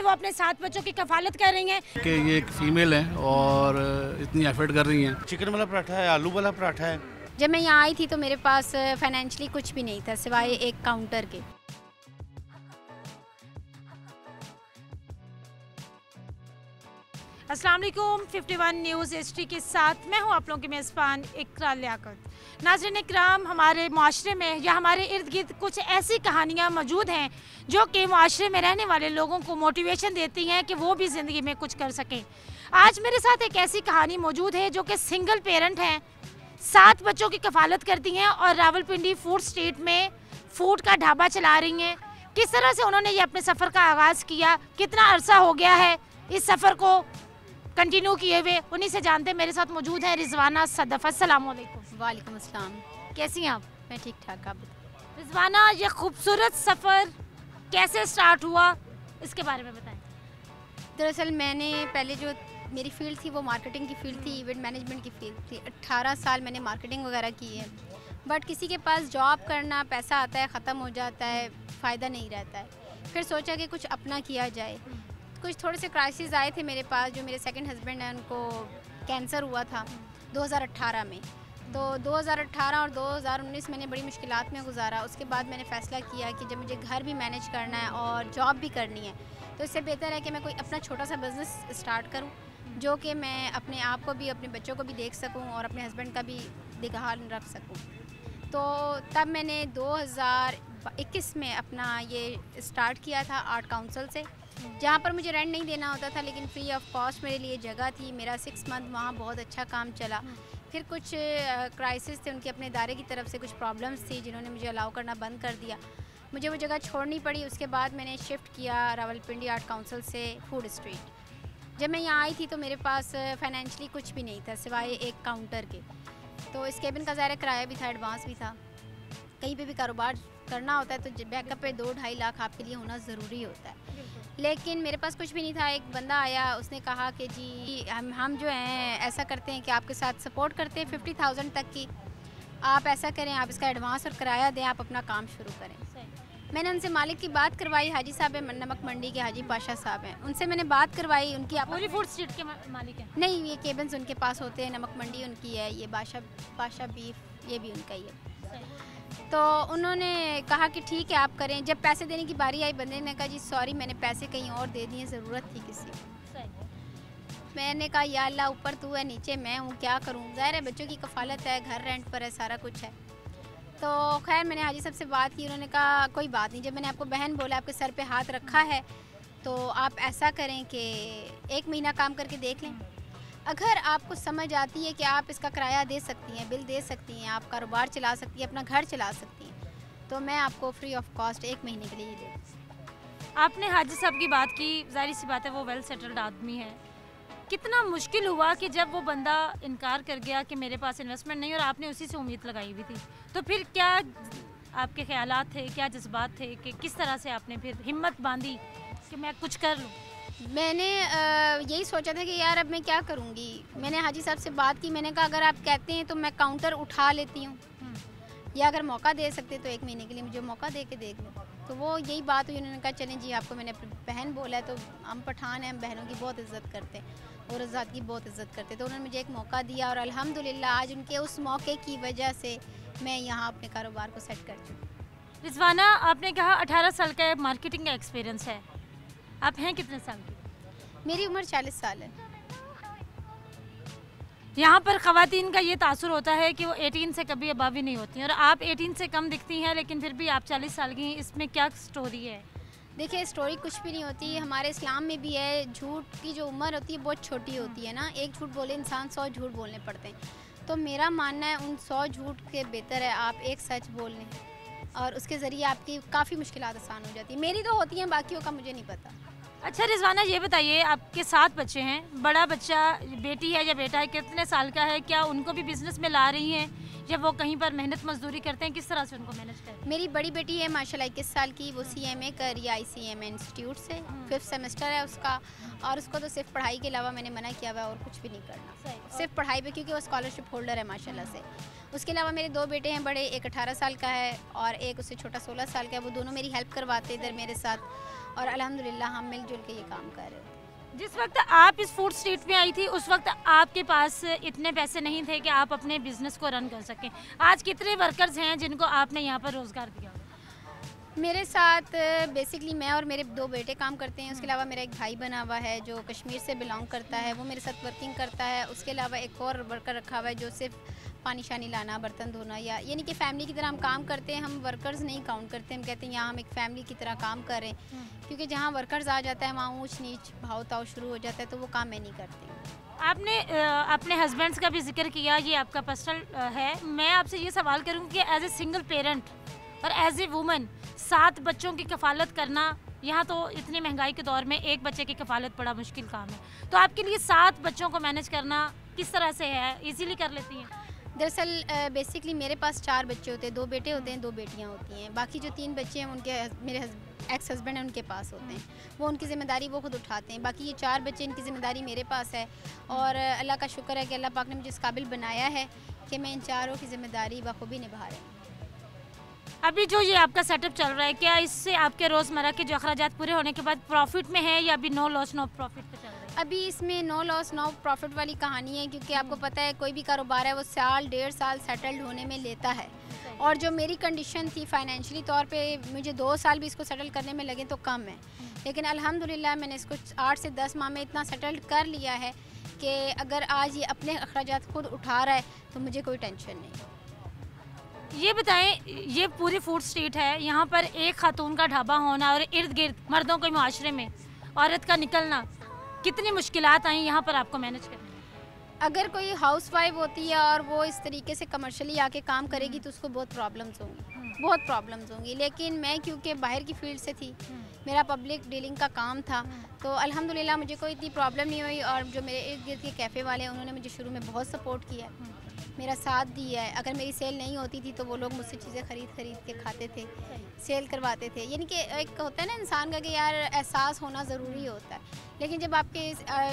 वो अपने 7 बच्चों की कफालत कर रही हैं कि ये एक फीमेल है और इतनी एफर्ट कर रही हैं। चिकन वाला पराठा है, आलू वाला पराठा है। जब मैं यहाँ आई थी तो मेरे पास फाइनेंशियली कुछ भी नहीं था सिवाय एक काउंटर के। अस्सलाम वालेकुम 51 न्यूज़ एचडी के साथ मैं हूँ आप लोगों की मेज़बान इकरा लियाकत। नाज़रीन इकराम, हमारे माशरे में या हमारे इर्द गिर्द कुछ ऐसी कहानियाँ मौजूद हैं जो कि माशरे में रहने वाले लोगों को मोटिवेशन देती हैं कि वो भी ज़िंदगी में कुछ कर सकें। आज मेरे साथ एक ऐसी कहानी मौजूद है जो कि सिंगल पेरेंट हैं, 7 बच्चों की कफालत करती हैं और रावलपिंडी फूड स्ट्रीट में फूड का ढाबा चला रही हैं। किस तरह से उन्होंने ये अपने सफ़र का आगाज़ किया, कितना अरसा हो गया है इस सफ़र को कंटिन्यू किए हुए, उन्हीं से जानते हैं। मेरे साथ मौजूद है रिजवाना सदफ। अस्सलाम वालेकुम। वालेकुम अस्सलाम। कैसी हैं आप? मैं ठीक ठाक, आप बताएं। रिजवाना, ये खूबसूरत सफ़र कैसे स्टार्ट हुआ, इसके बारे में बताएं। दरअसल मैंने पहले जो मेरी फील्ड थी वो मार्केटिंग की फील्ड थी, इवेंट मैनेजमेंट की फील्ड थी। 18 साल मैंने मार्केटिंग वगैरह की है, बट किसी के पास जॉब करना, पैसा आता है ख़त्म हो जाता है, फ़ायदा नहीं रहता है। फिर सोचा कि कुछ अपना किया जाए। कुछ थोड़े से क्राइसिस आए थे मेरे पास। जो मेरे सेकंड हस्बैंड हैं उनको कैंसर हुआ था 2018 में, तो 2018 और 2019 मैंने बड़ी मुश्किलात में गुजारा। उसके बाद मैंने फ़ैसला किया कि जब मुझे घर भी मैनेज करना है और जॉब भी करनी है तो इससे बेहतर है कि मैं कोई अपना छोटा सा बिज़नेस स्टार्ट करूं जो कि मैं अपने आप को भी, अपने बच्चों को भी देख सकूं और अपने हस्बैंड का भी निगाह रख सकूं। तो तब मैंने 2021 में अपना ये स्टार्ट किया था आर्ट काउंसिल से, जहाँ पर मुझे रेंट नहीं देना होता था लेकिन फ्री ऑफ कॉस्ट मेरे लिए जगह थी। मेरा 6 मंथ वहाँ बहुत अच्छा काम चला। फिर कुछ क्राइसिस थे उनके अपने इदारे की तरफ से, कुछ प्रॉब्लम्स थी जिन्होंने मुझे अलाउ करना बंद कर दिया। मुझे वो जगह छोड़नी पड़ी। उसके बाद मैंने शिफ्ट किया रावलपिंडी आर्ट काउंसिल से फूड स्ट्रीट। जब मैं यहाँ आई थी तो मेरे पास फाइनेंशियली कुछ भी नहीं था सिवाय एक काउंटर के। तो इस केबिन का ज़ाहिर किराया भी था, एडवांस भी था। कहीं पे भी कारोबार करना होता है तो बैकअप पे 2-2.5 लाख आपके लिए होना ज़रूरी होता है। लेकिन मेरे पास कुछ भी नहीं था। एक बंदा आया, उसने कहा कि जी हम जो हैं ऐसा करते हैं कि आपके साथ सपोर्ट करते हैं 50,000 तक की। आप ऐसा करें, आप इसका एडवांस और किराया दें, आप अपना काम शुरू करें। मैंने उनसे मालिक की बात करवाई। हाजी साहब है, नमक मंडी के हाजी पाशा साहब हैं, उनसे मैंने बात करवाई। उनकी पूरी फूड स्ट्रीट के मालिक हैं? नहीं, ये केबिन्स उनके पास होते हैं। नमक मंडी उनकी है, ये पाशा बीफ ये भी उनका ही है। तो उन्होंने कहा कि ठीक है आप करें। जब पैसे देने की बारी आई, बंदे ने कहा जी सॉरी मैंने पैसे कहीं और दे दिए, ज़रूरत थी किसी को। मैंने कहा या अल्लाह, ऊपर तू है नीचे मैं हूँ, क्या करूँ। ज़ाहिर है बच्चों की कफालत है, घर रेंट पर है, सारा कुछ है। तो खैर मैंने हाजी साहब से बात की। उन्होंने कहा कोई बात नहीं, जब मैंने आपको बहन बोला, आपके सर पे हाथ रखा है, तो आप ऐसा करें कि 1 महीना काम करके देख लें। अगर आपको समझ आती है कि आप इसका किराया दे सकती हैं, बिल दे सकती हैं, आप कारोबार चला सकती हैं, अपना घर चला सकती हैं, तो मैं आपको फ्री ऑफ कॉस्ट 1 महीने के लिए दे दूँ। आपने हाजी साहब की बात की, जाहिर सी बात है वो वेल सेटल्ड आदमी है। कितना मुश्किल हुआ कि जब वो बंदा इनकार कर गया कि मेरे पास इन्वेस्टमेंट नहीं, और आपने उसी से उम्मीद लगाई हुई थी, तो फिर क्या आपके ख्यालात थे, क्या जज्बात थे कि किस तरह से आपने फिर हिम्मत बांधी कि मैं कुछ कर लूँ? मैंने यही सोचा था कि यार अब मैं क्या करूँगी। मैंने हाजी साहब से बात की। मैंने कहा अगर आप कहते हैं तो मैं काउंटर उठा लेती हूँ, या अगर मौका दे सकते तो 1 महीने के लिए मुझे मौका दे के देख लो। तो वो यही बात हुई। उन्होंने कहा चलें जी, आपको मैंने अपनी बहन बोला है, तो हम पठान हैं, हम बहनों की बहुत इज़्ज़त करते हैं और आज़ाद की बहुत इज़्ज़त करते हैं। तो उन्होंने मुझे एक मौका दिया और अल्हम्दुलिल्लाह आज उनके उस मौके की वजह से मैं यहाँ अपने कारोबार को सेट कर चुकी। रिजवाना, आपने कहा 18 साल का मार्केटिंग का एक्सपीरियंस है, आप हैं कितने साल की? मेरी उम्र 40 साल है। यहाँ पर ख़वातीन का ये तासुर होता है कि वो 18 से कभी अबव ही नहीं होती हैं, और आप 18 से कम दिखती हैं लेकिन फिर भी आप 40 साल की हैं। इसमें क्या स्टोरी है? देखिए स्टोरी कुछ भी नहीं होती। हमारे इस्लाम में भी है, झूठ की जो उम्र होती है बहुत छोटी होती है ना। एक झूठ बोले इंसान 100 झूठ बोलने पड़ते हैं। तो मेरा मानना है उन 100 झूठ के बेहतर है आप एक सच बोल लें और उसके ज़रिए आपकी काफ़ी मुश्किलात आसान हो जाती है। मेरी तो होती हैं, बाकियों का मुझे नहीं पता। अच्छा रिजवाना, ये बताइए आपके 7 बच्चे हैं, बड़ा बच्चा बेटी है या बेटा है, कितने साल का है? क्या उनको भी बिजनेस में ला रही हैं जब वो कहीं पर मेहनत मजदूरी करते हैं, किस तरह से उनको मैनेज करते हैं? मेरी बड़ी बेटी है माशाल्लाह 21 साल की, वो CMA कर रही है ICM इंस्टीट्यूट से, 5th सेमेस्टर है उसका, और उसको तो सिर्फ पढ़ाई के अलावा मैंने मना किया हुआ है और कुछ भी नहीं करना, सिर्फ पढ़ाई पे, क्योंकि वो स्कॉलरशिप होल्डर है माशाल्लाह से। उसके अलावा मेरे 2 बेटे हैं बड़े, एक 18 साल का है और एक उससे छोटा 16 साल का है। वो दोनों मेरी हेल्प करवाते इधर मेरे साथ, और अल्हम्दुलिल्लाह हम मिलजुल के ये काम कर रहे हैं। जिस वक्त आप इस फूड स्ट्रीट में आई थी उस वक्त आपके पास इतने पैसे नहीं थे कि आप अपने बिजनेस को रन कर सकें। आज कितने वर्कर्स हैं जिनको आपने यहाँ पर रोज़गार दिया? मेरे साथ बेसिकली मैं और मेरे 2 बेटे काम करते हैं। उसके अलावा मेरा एक भाई बना हुआ है जो कश्मीर से बिलोंग करता है, वो मेरे साथ वर्किंग करता है। उसके अलावा एक और वर्कर रखा हुआ है जो सिर्फ पानी शानी लाना, बर्तन धोना, या यानी कि फैमिली की तरह हम काम करते हैं। हम वर्कर्स नहीं काउंट करते, हम कहते हैं यहाँ हम एक फैमिली की तरह काम कर रहे हैं, क्योंकि जहाँ वर्कर्स आ जाता है वहाँ ऊँच नीच भाव ताव शुरू हो जाता है, तो वो काम मैं नहीं करती। आपने अपने हस्बैंड्स का भी जिक्र किया, ये आपका पर्सनल है। मैं आपसे ये सवाल करूँगी कि एज ए सिंगल पेरेंट और एज ए वूमन 7 बच्चों की कफ़ालत करना, यहाँ तो इतनी महंगाई के दौर में एक बच्चे की कफ़ालत बड़ा मुश्किल काम है, तो आपके लिए 7 बच्चों को मैनेज करना किस तरह से है? इजीली कर लेती हैं? दरअसल बेसिकली मेरे पास 4 बच्चे होते हैं, 2 बेटे होते हैं, 2 बेटियां होती हैं। बाकी जो 3 बच्चे हैं उनके मेरे एक्स हस्बैंड हैं, उनके पास होते हैं, वो उनकी ज़िम्मेदारी वो खुद उठाते हैं। बाकी ये 4 बच्चे, इनकी ज़िम्मेदारी मेरे पास है, और अल्लाह का शुक्र है कि अल्लाह पाक ने मुझे इस काबिल बनाया है कि मैं इन 4 की ज़िम्मेदारी बखूबी निभा रही हूँ। अभी जो ये आपका सेटअप चल रहा है, क्या इससे आपके रोज़मर्रा के जो अखराजात पूरे होने के बाद प्रॉफिट में है या अभी नो लॉस नो प्रॉफिट पे चल रहा है? अभी इसमें नो लॉस नो प्रॉफिट वाली कहानी है, क्योंकि आपको पता है कोई भी कारोबार है वो साल 1.5 साल सेटल्ड होने में लेता है, और जो मेरी कंडीशन थी फाइनेंशियली तौर पे मुझे 2 साल भी इसको सेटल करने में लगे तो कम है, लेकिन अल्हम्दुलिल्लाह मैंने इसको 8 से 10 माह में इतना सेटल्ड कर लिया है कि अगर आज ये अपने अखराजात खुद उठा रहा है तो मुझे कोई टेंशन नहीं। ये बताएं, ये पूरी फूड स्ट्रीट है, यहाँ पर एक खातून का ढाबा होना और इर्द गिर्द मर्दों के मुआशरे में औरत का निकलना, कितनी मुश्किलात आई यहाँ पर आपको मैनेज करने? अगर कोई हाउसवाइफ होती है और वो इस तरीके से कमर्शियली आके काम करेगी तो उसको बहुत प्रॉब्लम्स होंगी, बहुत प्रॉब्लम्स होंगी। लेकिन मैं क्योंकि बाहर की फील्ड से थी, मेरा पब्लिक डीलिंग का काम था, तो अल्हम्दुलिल्लाह मुझे कोई इतनी प्रॉब्लम नहीं हुई। और जो मेरे इर्द गिर्द के कैफ़े वाले हैं उन्होंने मुझे शुरू में बहुत सपोर्ट किया, मेरा साथ दिया है। अगर मेरी सेल नहीं होती थी तो वो लोग मुझसे चीज़ें खरीद के खाते थे, सेल करवाते थे। यानी कि एक होता है ना इंसान का कि यार एहसास होना ज़रूरी होता है, लेकिन जब आपके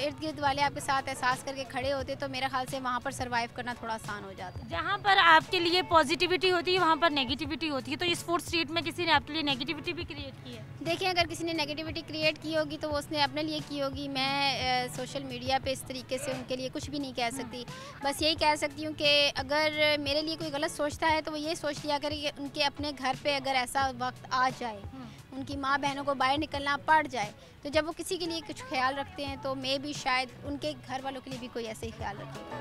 इर्द गिर्द वाले आपके साथ एहसास करके खड़े होते तो मेरा ख्याल से वहाँ पर सर्वाइव करना थोड़ा आसान हो जाता है। जहाँ पर आपके लिए पॉजिटिविटी होती है वहाँ पर नेगेटिविटी होती है, तो इस फूड स्ट्रीट में किसी ने आपके लिए नेगेटिविटी भी क्रिएट की है? देखिए, अगर किसी ने नेगेटिविटी क्रिएट की होगी तो वो उसने अपने लिए की होगी। मैं सोशल मीडिया पे इस तरीके से उनके लिए कुछ भी नहीं कह सकती। बस यही कह सकती हूँ कि अगर मेरे लिए कोई गलत सोचता है तो वो ये सोच लिया करे कि उनके अपने घर पे अगर ऐसा वक्त आ जाए, उनकी माँ बहनों को बाहर निकलना पड़ जाए, तो जब वो किसी के लिए कुछ ख्याल रखते हैं तो मैं भी शायद उनके घर वालों के लिए भी कोई ऐसे ही ख्याल रखेगा।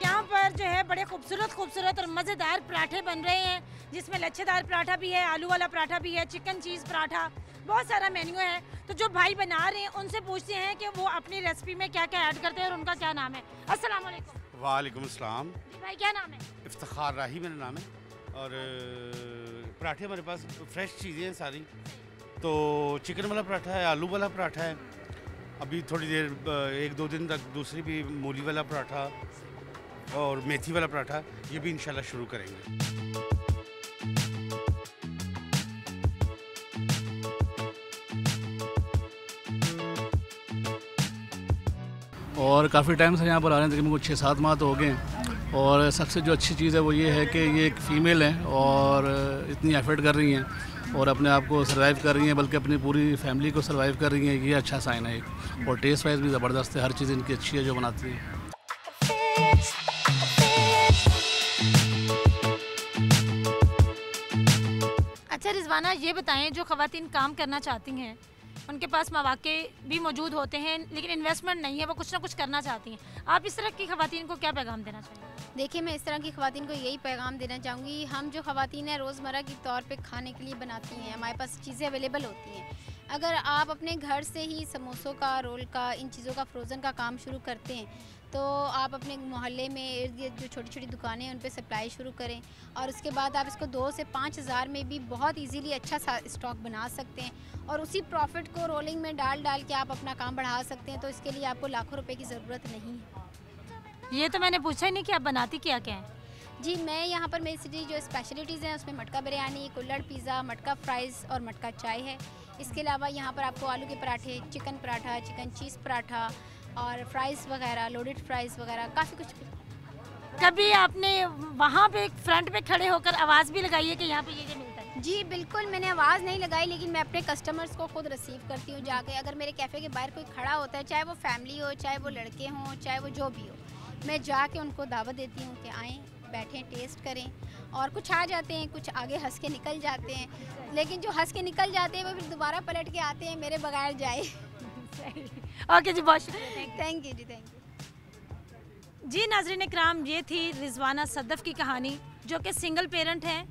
यहाँ पर जो है बड़े खूबसूरत और मज़ेदार पराठे बन रहे हैं, जिसमें लच्छेदार पराठा भी है, आलू वाला पराठा भी है, चिकन चीज़ पराठा, बहुत सारा मेन्यू है। तो जो भाई बना रहे हैं उनसे पूछते हैं कि वो अपनी रेसिपी में क्या क्या ऐड करते हैं और उनका क्या नाम है। अस्सलाम वालेकुम। वालेकुम अस्सलाम। भाई क्या नाम है? इफ्तिखार राही मेरा नाम है, और पराठे हमारे पास फ्रेश चीज़ें हैं सारी। तो चिकन वाला पराठा है, आलू वाला पराठा है, अभी थोड़ी देर 1-2 दिन तक दूसरी भी मूली वाला पराठा और मेथी वाला पराठा, ये भी इंशाल्लाह शुरू करेंगे। और काफ़ी टाइम से यहाँ पर आ रहे हैं, तकरीबन कुछ 6-7 माह तो हो गए हैं। और सबसे जो अच्छी चीज़ है वो ये है कि ये एक फ़ीमेल है और इतनी एफर्ट कर रही हैं और अपने आप को सर्वाइव कर रही हैं, बल्कि अपनी पूरी फैमिली को सर्वाइव कर रही हैं। ये अच्छा साइन है एक, और टेस्ट वाइज भी ज़बरदस्त है, हर चीज़ इनकी अच्छी है जो बनाती हैं। अच्छा रिजवाना, ये बताएं, जो ख़वातीन काम करना चाहती हैं उनके पास मौके भी मौजूद होते हैं लेकिन इन्वेस्टमेंट नहीं है, वो कुछ ना कुछ करना चाहती हैं, आप इस तरह की ख़वातीन को क्या पैगाम देना चाहिए? देखिए, मैं इस तरह की ख़वातीन को यही पैगाम देना चाहूँगी, हम जो ख़वातीन हैं रोज़मर्रा के तौर पे खाने के लिए बनाती हैं, हमारे पास चीज़ें अवेलेबल होती हैं। अगर आप अपने घर से ही समोसों का, रोल का, इन चीज़ों का फ्रोज़न का काम शुरू करते हैं तो आप अपने मोहल्ले में इर्द गिर्द जो छोटी छोटी दुकानें हैं उन पे सप्लाई शुरू करें, और उसके बाद आप इसको 2 से 5 हज़ार में भी बहुत इजीली अच्छा सा स्टॉक बना सकते हैं, और उसी प्रॉफिट को रोलिंग में डाल के आप अपना काम बढ़ा सकते हैं। तो इसके लिए आपको लाखों रुपए की ज़रूरत नहीं है। ये तो मैंने पूछा ही नहीं कि आप बनाती क्या क्या है। जी, मैं यहाँ पर मेरी सिटी जो स्पेशलिटीज़ हैं उसमें मटका बिरयानी, कुल्हड़ पिज़्ज़ा, मटका फ्राइज़ और मटका चाय है। इसके अलावा यहाँ पर आपको आलू के पराठे, चिकन पराठा, चिकन चीज़ पराठा और फ्राइज़ वगैरह, लोडेड फ्राइज़ वगैरह काफ़ी कुछ। कभी आपने वहाँ पे फ्रंट पे खड़े होकर आवाज़ भी लगाई है कि यहाँ पे ये मिलता है? जी बिल्कुल, मैंने आवाज़ नहीं लगाई, लेकिन मैं अपने कस्टमर्स को खुद रिसीव करती हूँ जाके। अगर मेरे कैफ़े के बाहर कोई खड़ा होता है, चाहे वो फैमिली हो, चाहे वो लड़के हों, चाहे वो जो भी हो, मैं जाके उनको दावत देती हूँ कि आएँ, बैठें, टेस्ट करें। और कुछ आ जाते हैं, कुछ आगे हंस के निकल जाते हैं, लेकिन जो हंस के निकल जाते हैं वो फिर दोबारा पलट के आते हैं मेरे बगैर जाए। ओके जी, बहुत शुक्रिया। Thank you ji, thank you. जी नाज़रीन इकराम, ये थी रिजवाना सदफ़ की कहानी, जो कि सिंगल पेरेंट हैं।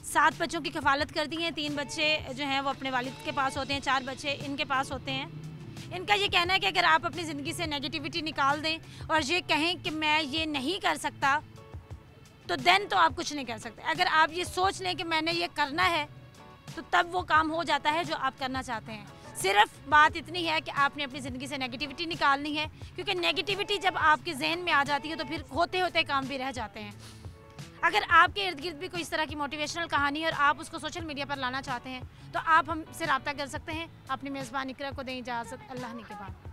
7 बच्चों की कफ़ालत कर दी हैं। 3 बच्चे जो हैं वो अपने वालिद के पास होते हैं, 4 बच्चे इनके पास होते हैं। इनका ये कहना है कि अगर आप अपनी ज़िंदगी से नेगेटिविटी निकाल दें और ये कहें कि मैं ये नहीं कर सकता, तो देन तो आप कुछ नहीं कर सकते। अगर आप ये सोच लें कि मैंने ये करना है, तो तब वो काम हो जाता है जो आप करना चाहते हैं। सिर्फ बात इतनी है कि आपने अपनी ज़िंदगी से नेगेटिविटी निकालनी है, क्योंकि नेगेटिविटी जब आपके जहन में आ जाती है तो फिर होते होते काम भी रह जाते हैं। अगर आपके इर्द गिर्द भी कोई इस तरह की मोटिवेशनल कहानी है और आप उसको सोशल मीडिया पर लाना चाहते हैं, तो आप हमसे रब्ता कर सकते हैं। अपनी मेज़बान इकरा को दें इजाज़त। अल्लाह ने के बाद।